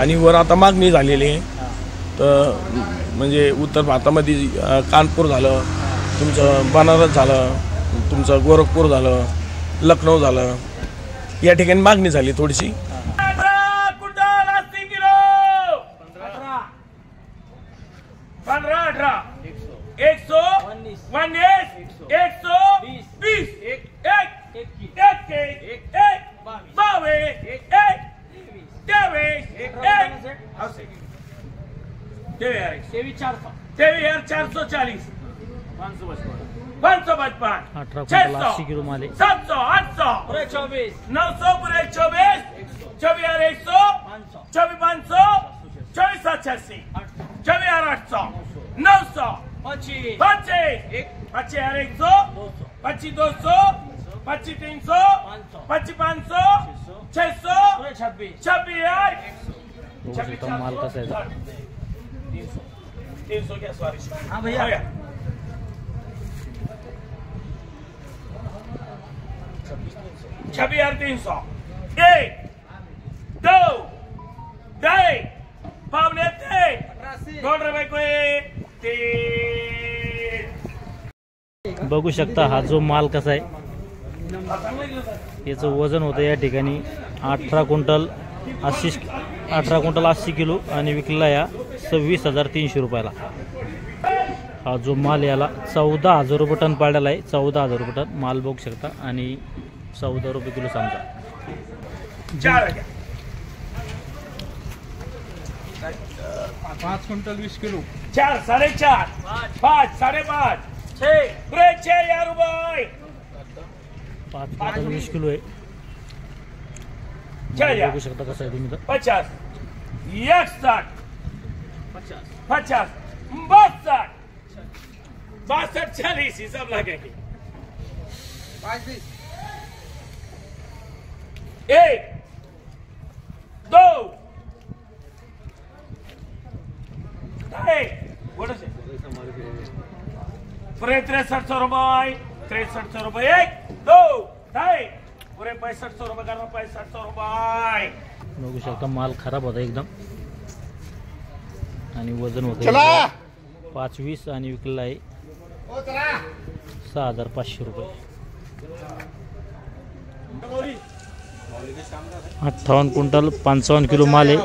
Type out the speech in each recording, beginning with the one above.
आणि वर आता मागणी झालेली आहे. तर म्हणजे उत्तर भारतामध्ये कानपूर झालं, तुमचं बनारस झालं, तुमचं गोरखपूर झालं, लखनौ झालं, या ठिकाणी मागणी झाली थोडीशी. 440 555 80 किलो माल है. 700 800 24 900 पूरे 24 24100 24500 24786 24800 900 25 25 25100 25200 25300 25500 600 26 माल कसा है? 300 क्या सवारी? हाँ भैया. 26,300 1 2 2 पावणे 2 रुपये को 3. बघू शकता हा जो माल कसा आहे, याचं वजन होतं या ठिकाणी 18 क्विंटल 80 किलो आणि विकला या 26,300 रुपयाला. हा जो माल याला 14,000 रुपये टन पाडलेला आहे. 14,000 रुपये टन माल बघू शकता आणि 14 रुपये किलो समजा. 5 क्विंटल 20 किलो 4 4.5 5 5.5 6 पुरे 6,000 रुपये. 5 क्विंटल 20 किलो आहे. बघू शकता कसं आहे तुम्ही. 50 61 50 62 40 हिसाब लगेगी. 1 2 पूरे 6300 रुपये 6300 रुपये 1 2 2 पूरे 6500 रुपये करना 6500 रुपये. बघू शकता माल खराब होता एकदम आणि वजन होतं 520 आणि विकला आहे 6,500 रुपये. 58 क्विंटल 55 किलो माल है.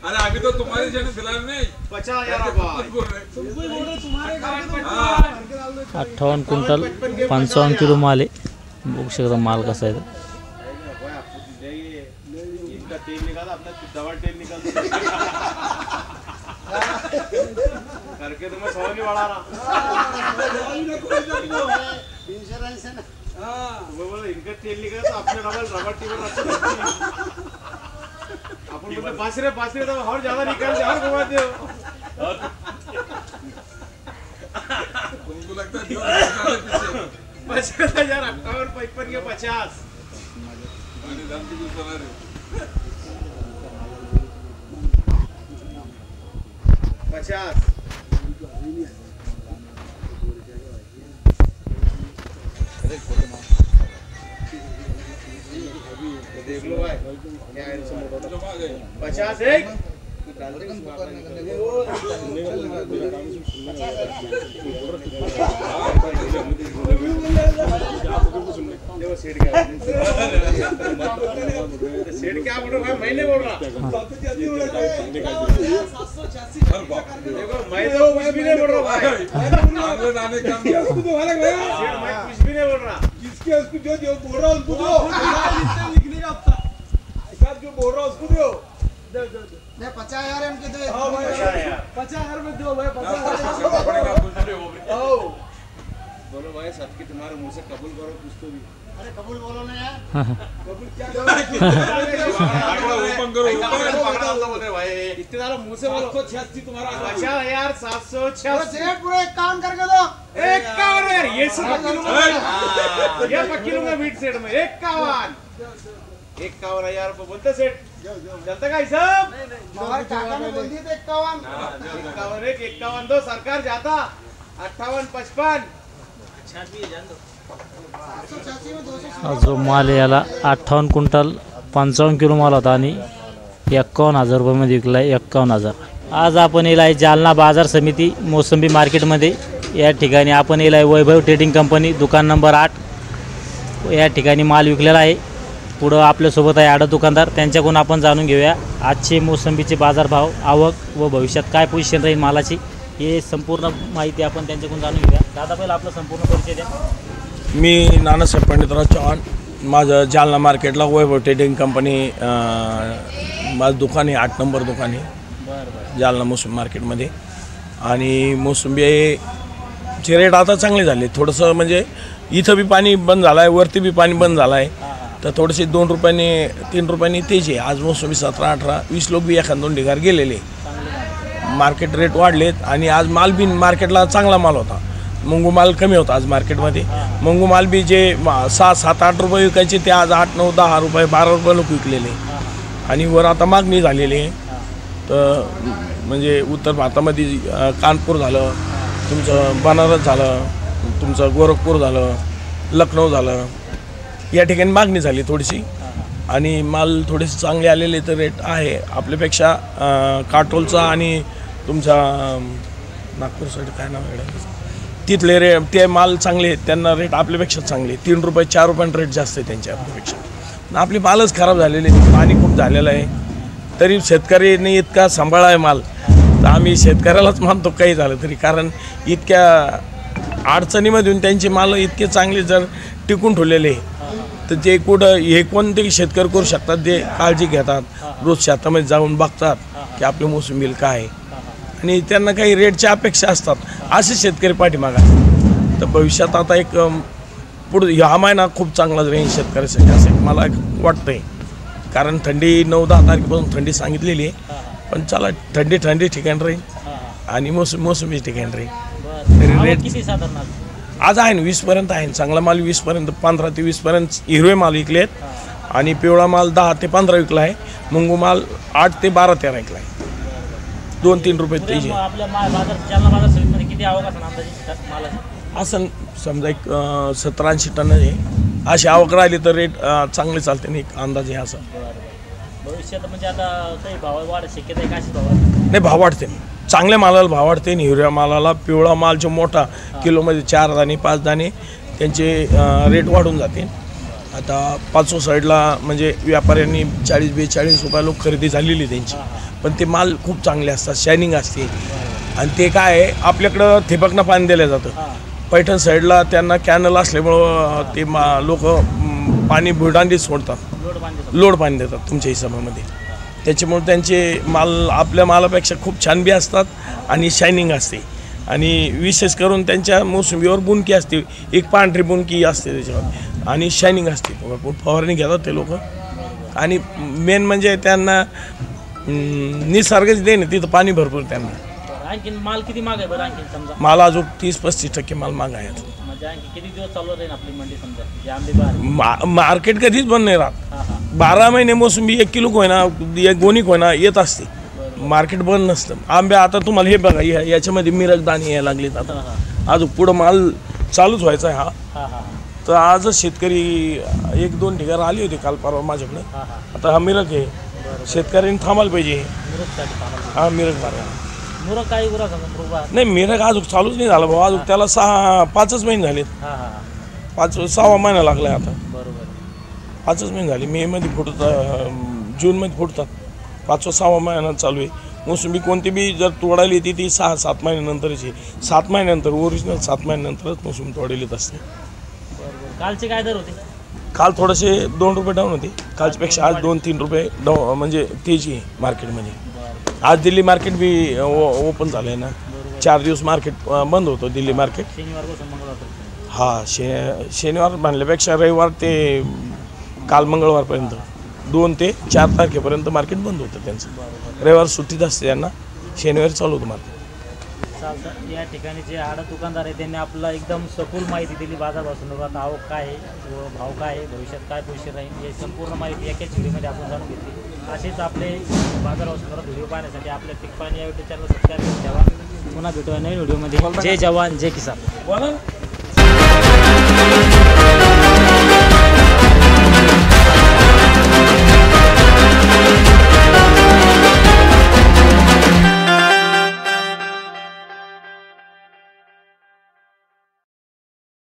अरे अभी तो तुम्हारी जगह दिला नहीं 50,000 58 क्विंटल 55 किलो माल है. बघू शकता माल कसा आहे. इनका तेल निकाला अपना डबल तेल निकाल करके तो मैं 100 नहीं बढ़ा रहा. वो बोले इनका तेल निकाला तो अपने डबल रबर टीबल अपन बोलते बासरे तो और ज्यादा निकाल दे और घुमा दो. तुमको लगता है 50,000 58 55 के 50 50 देख लो भाई क्या है 50 एक सेठ क्या बोल रहा है? मैं नहीं बोल रहा. देखो मैं तो कुछ भी नहीं बोल रहा भाई. मैं कुछ भी नहीं बोल रहा. किसके उसको जो बोल रहा उसको दो. लिखने का जो बोल रहा उसको दो. नहीं 50,000 इनके दो. 50,000 में दो भाई. 50,000 बोलो भाई सच की तुम्हारे मुंह से कबूल करो कुछ तो भी. अरे कबूल बोलो ना यार. कबूल क्या ओपन करो बोले भाई इतने सारा मुंह से बोलो. 86 तुम्हारा 50,786 सेठ पूरा 51 करके दो. 51 यार ये सब ये पक्की लूंगा बीट सेट में 51 51,000 रुपये बोलते सेठ चलता का हिसाब हमारे काका ने बोल दी थे 51 51 एक 51 दो सरकार जाता 58 55 186 में 200 हा जो माल आहे याला 58 क्विंटल 55 किलो माल होता आणि 51,000 रुपयामध्ये विकला आहे 51,000. आज आपण येला आहे जालना बाजार समिती मोसंबी मार्केटमध्ये. या ठिकाणी आपण येला आहे वैभव ट्रेडिंग कंपनी दुकान नंबर 8. या ठिकाणी माल विकलेला आहे. पुढं आपल्यासोबत आहे आडत दुकानदार, त्यांच्याकडून आपण जाणून घेऊया आजचे मोसंबीचे बाजारभाव, आवक व भविष्यात काय पोझिशन राहील मालाची, हे संपूर्ण माहिती आपण त्यांच्याकडून जाणून घेऊया. दादा पहिला आपला संपूर्ण परिचय द्या. मी नानासाहेब पंडितराव चव्हाण, माझं जालना मार्केटला वैभव ट्रेडिंग कंपनी माझं दुकान आहे, 8 नंबर दुकान आहे जालना मोसंबी मार्केटमध्ये. आणि मोसंबीचे रेट आता चांगले झाले. थोडंसं म्हणजे इथं बी पाणी बंद झालं आहे, वरती बी पाणी बंद झालं आहे, तर थोडेसे 2 रुपयांनी 3 रुपयांनी तेज आहे. आज मोसंबी 17, 18, 20 लोक बी एखाद 2 ढिगार गेलेले. मार्केट रेट वाढलेत आणि आज माल बी मार्केटला चांगला माल होता. मंगू माल कमी होता आज मार्केटमध्ये. मंगू माल बी जे 6, 7, 8 रुपये विकायचे ते आज 8, 9, 10 रुपये 12 रुपये लोक विकलेले. आणि वर आता मागणी झालेली आहे. तर म्हणजे उत्तर भारतामध्ये कानपूर झालं, तुमचं बनारस झालं, तुमचं गोरखपूर झालं, लखनौ झालं, या ठिकाणी मागणी झाली थोडीशी. आणि माल थोडेसे चांगले आलेले तर रेट आहे आपल्यापेक्षा. काटोलचा आणि तुमचा नागपूर साईड काय नाव आहे तिथले ते माल चांगले आहेत, त्यांना रेट आपल्यापेक्षा चांगले. 3 रुपये 4 रुपयांना रेट जास्त आहे त्यांच्या आपल्यापेक्षा. आपली मालच खराब झालेली, पाणी खूप झालेलं आहे. तरी शेतकरीने इतका सांभाळा आहे माल, तर आम्ही शेतकऱ्यालाच मानतो काही झालं तरी. कारण इतक्या अडचणीमधून त्यांचे माल इतके चांगले जर टिकून ठेवलेले तर ते कुठं हे कोणते शेतकरी करू शकतात, जे काळजी घेतात, रोज शेतामध्ये जाऊन बघतात की आपले मोसंबीला काय आहे आणि त्यांना काही रेटच्या अपेक्षा असतात. असे शेतकरी पाठीमागा. तर भविष्यात आता एक पुढे हा महिना खूप चांगला राहील शेतकऱ्यासाठी असं मला वाटतंय. कारण थंडी 9-10 तारखेपासून थंडी सांगितलेली आहे, पण चला थंडी ठिकाणी राहील आणि मोसंबी ठिकाणी राहील. रेट किती साधारण आज आहे ना 20पर्यंत आहे. चांगला माल 20पर्यंत, 15 ते 20पर्यंत हिरवे माल विकले आहेत. आणि पिवळा माल 10 ते 15 विकला आहे. मुंगू माल 8 ते 12-13 विकला आहे. 2-3 रुपये तेजी आपल्या बाजार जालना बाजार समितीमध्ये किती आवक असणार अंदाजे मालाची? असं समजा एक 17-80 टन आहे. अशी आवक राहिली तर रेट चांगले चालते ना, एक अंदाज आहे असा. भविष्यात म्हणजे आता काही भाव वाढ शक्यता आहे? काशी भाव नाही, भाव वाढते. चांगल्या मालाला भाव वाढते. हिरव्या मालाला, पिवळा माल जो मोठा किलोमध्ये 4 दाणे 5 दाणे त्यांचे रेट वाढून जाते. आता 500 साईडला म्हणजे व्यापाऱ्यांनी 40-42 रुपये लोक खरेदी झालेली त्यांची. पण ते माल खूप चांगले असतात, शायनिंग असते. आणि ते काय आहे आपल्याकडं ठिबकनं पाणी दिलं जातं. पैठण साईडला त्यांना कॅनल असल्यामुळं ते लोक पाणी बुलढाणीत सोडतात, लोड पाणी देतात तुमच्या हिशोबामध्ये. त्याच्यामुळे त्यांचे माल आपल्या मालापेक्षा खूप छान बी असतात आणि शायनिंग असते. आणि विशेष करून त्यांच्या मोसंबीवर बुनकी असते, एक पांढरी बुनकी असते त्याच्यावर आणि शायनिंग असते. फवारणी घेतात ते लोक. आणि मेन म्हणजे त्यांना निसर्गच दे ना, तिथं पाणी भरपूर त्यांना. आणखी माल किती माग आहे बरं? आणखी समजा माल अजून 30-35% माल माग आहे. म्हणजे आणखी किती दिवस चालू राहील आपली मंडी समजा जे आंबे मार्केट कधीच बंद नाही राहत. 12 महिने मोसंबी 1 किलो होईना, 1 गोणी होईना येत असते. मार्केट बंद नसतं. आंबे आता तुम्हाला हे बघा, याच्यामध्ये मिरग दाणे यायला लागलेत. आता अजून पुढं माल चालूच व्हायचा आहे हा. तर आजच शेतकरी 1-2 ठिकाण आली होती काल परवा माझ्याकडे. आता हा मिरग आहे, शेतकऱ्यांनी थांबायला पाहिजे. हा मिरग मारा मुरग काही गुरा समजा नाही, मिरग अजून चालूच नाही झालं भाऊ. अजून त्याला 5च महिने झालेत. 6वा महिना लागलाय आता. बरोबर 5च महिने झाले. मे मध्ये फुटतात, जूनमध्ये फुटतात. 5वा-6वा महिना चालू आहे. मोसंबी कोणती बी जर तोडायला येते ती 6-7 महिन्यानंतरची. 7 महिन्यानंतर ओरिजिनल 7 महिन्यानंतरच मोसंबी तोडायला येत असते. बरोबर. कालचे काय दर होते? काल थोडेसे 2 रुपये डाऊन होते. कालच्यापेक्षा आज 2-3 रुपये डाऊन म्हणजे तेजी आहे मार्केटमध्ये. आज दिल्ली मार्केट बी ओपन झालं आहे ना. 4 दिवस मार्केट बंद होतं दिल्ली मार्केट. शनिवारपासून मंगळवार. हा शनिवार म्हणल्यापेक्षा रविवार ते काल मंगळवारपर्यंत 2 ते 4 तारखेपर्यंत मार्केट बंद होतं त्यांचं. रविवार सुट्टीच असते त्यांना, शनिवारी चालू होतं मार्केट. चालतं. या ठिकाणी जे आडत दुकानदार आहे त्यांनी आपला एकदम सखोल माहिती दिली बाजार संदर्भात. आवक काय आहे व भाव काय आहे, भविष्यात काय पोषण राहील, हे संपूर्ण माहिती एकाच व्हिडिओमध्ये आपण जाणून घेतली. असेच आपले बाजार संदर्भात व्हिडिओ पाहण्यासाठी आपल्या पीक पाणी या युट्यूब चॅनल सबस्क्राईब करून ठेवा. पुन्हा भेटूया नवीन व्हिडिओमध्ये. जय जवान जय किसान. बोला.